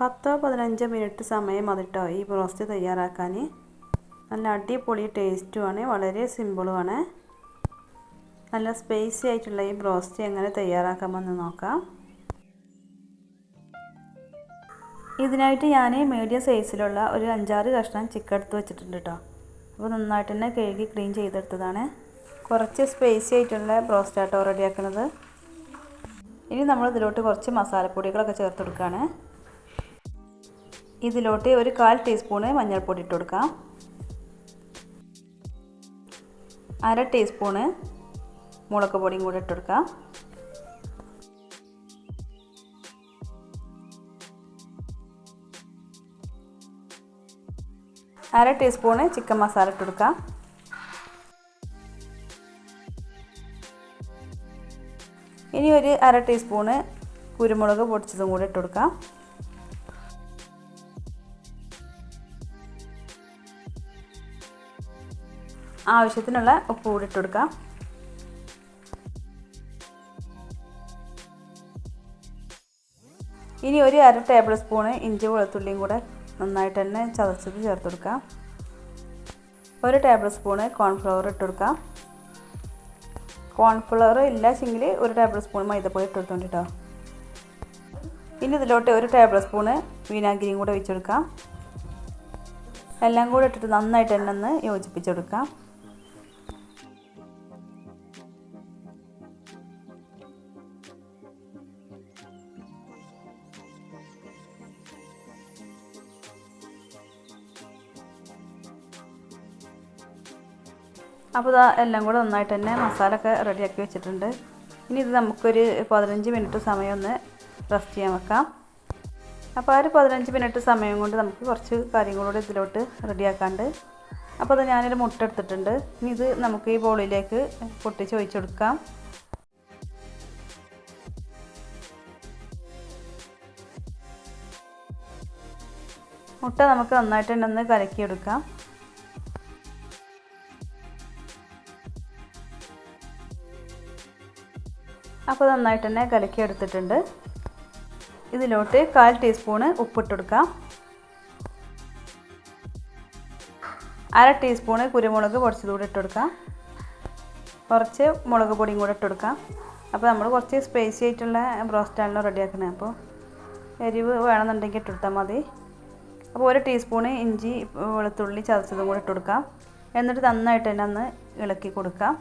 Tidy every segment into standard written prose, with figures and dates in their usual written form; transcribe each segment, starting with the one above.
10-15 minute സമയം മതിട്ടോ ഈ broast തയ്യാറാക്കാൻ. നല്ല അടിപൊളി ടേസ്റ്റുമാണ്, വളരെ സിമ്പിളുമാണ്. നല്ല സ്പൈസി ആയിട്ടുള്ള ഈ ബ്രോസ്റ്റ് എങ്ങനെ തയ്യാറാക്കാമെന്ന് നോക്കാം. ഇതിനായിട്ട് ഞാൻ മീഡിയം സൈസിലുള്ള ഒരു 5-6 കഷ്ണം ചിക്കൻ എടുത്ത് വെച്ചിട്ടുണ്ട് കേട്ടോ. അപ്പോൾ നന്നായിട്ട് തന്നെ കഴുകി ക്ലീൻ ചെയ്തെടുത്തതാണ്. കുറച്ച് സ്പൈസി ആയിട്ടുള്ള ബ്രോസ്റ്റ് ആട്ടോ റെഡിയാക്കുന്നത്. ഇനി നമ്മൾ ഇതിലോട്ട് കുറച്ച് മസാലപ്പൊടികളൊക്കെ ചേർത്ത് കൊടുക്കുകയാണ്. ഇതിലോട്ട് ഒരു 1/4 ടീസ്പൂൺ മഞ്ഞൾപ്പൊടി ഇട്ട് കൊടുക്കാം. 1/2 ടീസ്പൂൺ മുളക് പൊടിയും കൂടി ഇട്ട് കൊടുക്കാം. അര ടീസ്പൂൺ ചിക്കൻ മസാല ഇട്ട് കൊടുക്കാം. ഇനി ഒരു 1/2 ടീസ്പൂൺ കുരുമുളക് പൊടിച്ചതും കൂടി ഇട്ട് കൊടുക്കാം. ആവശ്യത്തിനുള്ള ഉപ്പ് കൂടി ഇട്ട് കൊടുക്കാം. ഇനി ഒരു 1/2 ടേബിൾ സ്പൂൺ ഇഞ്ചി വെളുത്തുള്ളിയും കൂടെ നന്നായിട്ട് തന്നെ ചതച്ചത് ചേർത്ത് കൊടുക്കാം. 1 ടേബിൾ സ്പൂൺ കോൺഫ്ലവർ ഇട്ട് കൊടുക്കാം. കോൺഫ്ലവർ ഇല്ലെങ്കിൽ 1 ടേബിൾ സ്പൂൺ മൈദപ്പൊടി ഇട്ട് കൊടുത്തോണ്ട് കേട്ടോ. ഇനി ഇതിലോട്ട് 1 ടേബിൾ സ്പൂൺ വിനാഗിരിയും കൂടെ ഒഴിച്ചെടുക്കാം. എല്ലാം കൂടെ ഇട്ടിട്ട് നന്നായിട്ട് തന്നെ ഒന്ന് യോജിപ്പിച്ചെടുക്കാം. അപ്പോൾ ഇതാ എല്ലാം കൂടെ നന്നായിട്ട് തന്നെ മസാലയൊക്കെ റെഡിയാക്കി വെച്ചിട്ടുണ്ട്. ഇനി ഇത് നമുക്കൊരു 15 മിനിറ്റ് സമയം ഒന്ന് റെസ്റ്റ് ചെയ്യാൻ വെക്കാം. അപ്പോൾ ആ ഒരു 15 മിനിറ്റ് സമയം കൊണ്ട് നമുക്ക് കുറച്ച് കാര്യങ്ങളൂടെ ഇതിലോട്ട് റെഡിയാക്കാണ്ട്. അപ്പോൾ അത് ഞാനൊരു മുട്ട എടുത്തിട്ടുണ്ട്. ഇനി ഇത് നമുക്ക് ഈ ബൗളിലേക്ക് പൊട്ടിച്ച് ഒഴിച്ചെടുക്കാം. മുട്ട നമുക്ക് നന്നായിട്ട് തന്നെ ഒന്ന് കലക്കിയെടുക്കാം. അപ്പോൾ നന്നായിട്ട് തന്നെ കലക്കി എടുത്തിട്ടുണ്ട്. ഇതിലോട്ട് 1/4 ടീസ്പൂൺ ഉപ്പിട്ട് കൊടുക്കാം. 1/2 ടീസ്പൂൺ കുരുമുളക് പൊടിച്ചതുകൂടി ഇട്ട് കൊടുക്കാം. കുറച്ച് മുളക് പൊടിയും കൂടെ ഇട്ട് കൊടുക്കാം. അപ്പോൾ നമ്മൾ കുറച്ച് സ്പൈസി ആയിട്ടുള്ള ബ്രോസ്റ്റാണല്ലോ റെഡിയാക്കുന്നത്. അപ്പോൾ എരിവ് വേണമെന്നുണ്ടെങ്കിൽ ഇട്ട് കൊടുത്താൽ മതി. അപ്പോൾ 1 ടീസ്പൂൺ ഇഞ്ചി വെളുത്തുള്ളി ചതച്ചതും കൂടെ ഇട്ട് കൊടുക്കാം. എന്നിട്ട് നന്നായിട്ട് തന്നെ ഒന്ന് ഇളക്കി കൊടുക്കാം.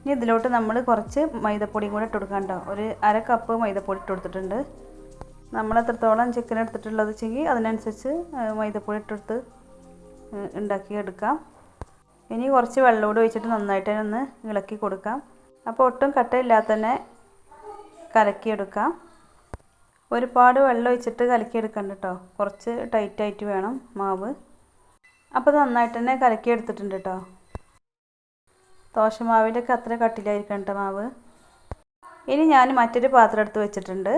ഇനി ഇതിലോട്ട് നമ്മൾ കുറച്ച് മൈദപ്പൊടിയും കൂടെ ഇട്ട് കൊടുക്കാം കേട്ടോ. ഒരു 1/2 കപ്പ് മൈദപ്പൊടി ഇട്ട് കൊടുത്തിട്ടുണ്ട്. നമ്മൾ എത്രത്തോളം ചിക്കൻ എടുത്തിട്ടുള്ളത് വെച്ചെങ്കിൽ അതിനനുസരിച്ച് മൈദപ്പൊടി ഇട്ടെടുത്ത് ഉണ്ടാക്കിയെടുക്കാം. ഇനി കുറച്ച് വെള്ളം കൂടി ഒഴിച്ചിട്ട് നന്നായിട്ട് ഒന്ന് ഇളക്കി കൊടുക്കാം. അപ്പോൾ ഒട്ടും കട്ടയില്ലാതെ തന്നെ കലക്കിയെടുക്കാം. ഒരുപാട് വെള്ളം ഒഴിച്ചിട്ട് കലക്കിയെടുക്കണ്ട കേട്ടോ. കുറച്ച് ടൈറ്റായിട്ട് വേണം മാവ്. അപ്പോൾ നന്നായിട്ട് തന്നെ കലക്കിയെടുത്തിട്ടുണ്ട് കേട്ടോ. ദോശമാവിൻ്റെ ഒക്കെ അത്ര കട്ടിലായിരിക്കണം കേട്ടോ മാവ്. ഇനി ഞാൻ മറ്റൊരു പാത്രം എടുത്ത് വെച്ചിട്ടുണ്ട്.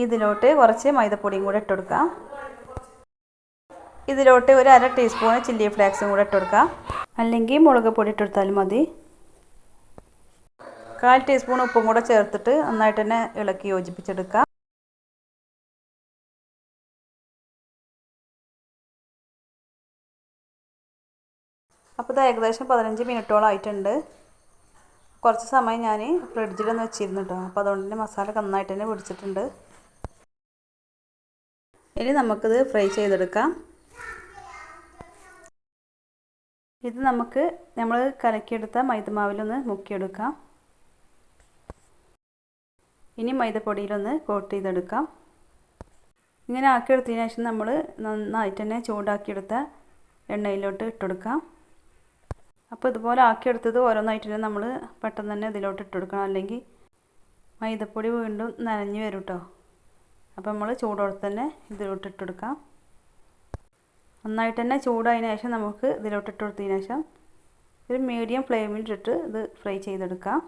ഇതിലോട്ട് കുറച്ച് മൈദപ്പൊടിയും കൂടെ ഇട്ട് കൊടുക്കാം. ഇതിലോട്ട് ഒരു 1/2 ടീസ്പൂൺ ചില്ലി ഫ്ലേക്സും കൂടെ ഇട്ട് കൊടുക്കാം. അല്ലെങ്കിൽ മുളക് പൊടി ഇട്ട് കൊടുത്താലും മതി. 1/4 ടീസ്പൂൺ ഉപ്പും കൂടെ ചേർത്തിട്ട് നന്നായിട്ട് തന്നെ ഇളക്കി യോജിപ്പിച്ചെടുക്കാം. അപ്പോൾ ഇത് ഏകദേശം 15 മിനിറ്റോളം ആയിട്ടുണ്ട്. കുറച്ച് സമയം ഞാൻ ഫ്രിഡ്ജിലൊന്ന് വെച്ചിരുന്നു കേട്ടോ. അപ്പോൾ അതുകൊണ്ട് തന്നെ മസാല നന്നായിട്ട് തന്നെ പിടിച്ചിട്ടുണ്ട്. ഇനി നമുക്കിത് ഫ്രൈ ചെയ്തെടുക്കാം. ഇത് നമുക്ക് നമ്മൾ കലക്കിയെടുത്ത മൈദമാവിലൊന്ന് മുക്കിയെടുക്കാം. ഇനി മൈദപ്പൊടിയിലൊന്ന് കോട്ട് ചെയ്തെടുക്കാം. ഇങ്ങനെ ആക്കിയെടുത്തതിന് ശേഷം നമ്മൾ നന്നായിട്ട് തന്നെ ചൂടാക്കിയെടുത്ത എണ്ണയിലോട്ട് ഇട്ടെടുക്കാം. അപ്പോൾ ഇതുപോലെ ആക്കിയെടുത്തത് ഓരോന്നായിട്ട് നമ്മൾ പെട്ടെന്ന് തന്നെ ഇതിലോട്ട് ഇട്ട് കൊടുക്കണം. അല്ലെങ്കിൽ മൈദപ്പൊടി വീണ്ടും നനഞ്ഞ് വരും കേട്ടോ. അപ്പോൾ നമ്മൾ ചൂടോടെ തന്നെ ഇതിലോട്ട് ഇട്ട് കൊടുക്കാം. നന്നായിട്ട് തന്നെ ചൂടായതിനു ശേഷം നമുക്ക് ഇതിലോട്ട് ഇട്ട് കൊടുത്തതിന് ശേഷം ഒരു മീഡിയം ഫ്ലെയിമിൽ ഇട്ടിട്ട് ഇത് ഫ്രൈ ചെയ്തെടുക്കാം.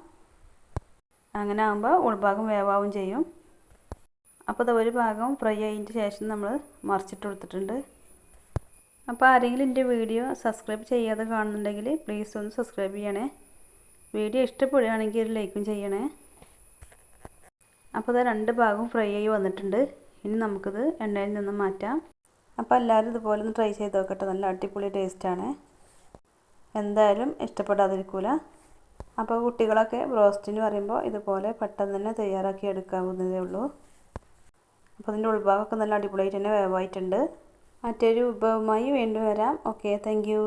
അങ്ങനെ ആകുമ്പോൾ ഉൾഭാഗം വേവാവും ചെയ്യും. അപ്പോൾ ഇത് ഒരു ഭാഗം ഫ്രൈ ആയതിന് ശേഷം നമ്മൾ മറിച്ചിട്ട് കൊടുത്തിട്ടുണ്ട്. അപ്പോൾ ആരെങ്കിലും എൻ്റെ വീഡിയോ സബ്സ്ക്രൈബ് ചെയ്യാതെ കാണുന്നുണ്ടെങ്കിൽ പ്ലീസ് ഒന്ന് സബ്സ്ക്രൈബ് ചെയ്യണേ. വീഡിയോ ഇഷ്ടപ്പെടുകയാണെങ്കിൽ ഒരു ലൈക്കും ചെയ്യണേ. അപ്പോൾ ഇത് രണ്ട് ഭാഗവും ഫ്രൈ ആയി വന്നിട്ടുണ്ട്. ഇനി നമുക്കിത് എണ്ണയിൽ നിന്ന് മാറ്റാം. അപ്പോൾ എല്ലാവരും ഇതുപോലെ ഒന്ന് ട്രൈ ചെയ്ത് നോക്കട്ടെ. നല്ല അടിപൊളി ടേസ്റ്റാണ്. എന്തായാലും ഇഷ്ടപ്പെടാതിരിക്കില്ല. അപ്പോൾ കുട്ടികളൊക്കെ ബ്രോസ്റ്റിന് പറയുമ്പോൾ ഇതുപോലെ പെട്ടെന്ന് തന്നെ തയ്യാറാക്കി എടുക്കാവുന്നതേ ഉള്ളൂ. അപ്പോൾ അതിൻ്റെ ഉൾഭാഗമൊക്കെ നല്ല അടിപൊളിയായിട്ട് തന്നെ വേവായിട്ടുണ്ട്. മറ്റൊരു വിഭവമായി വീണ്ടും വരാം. Okay, thank you.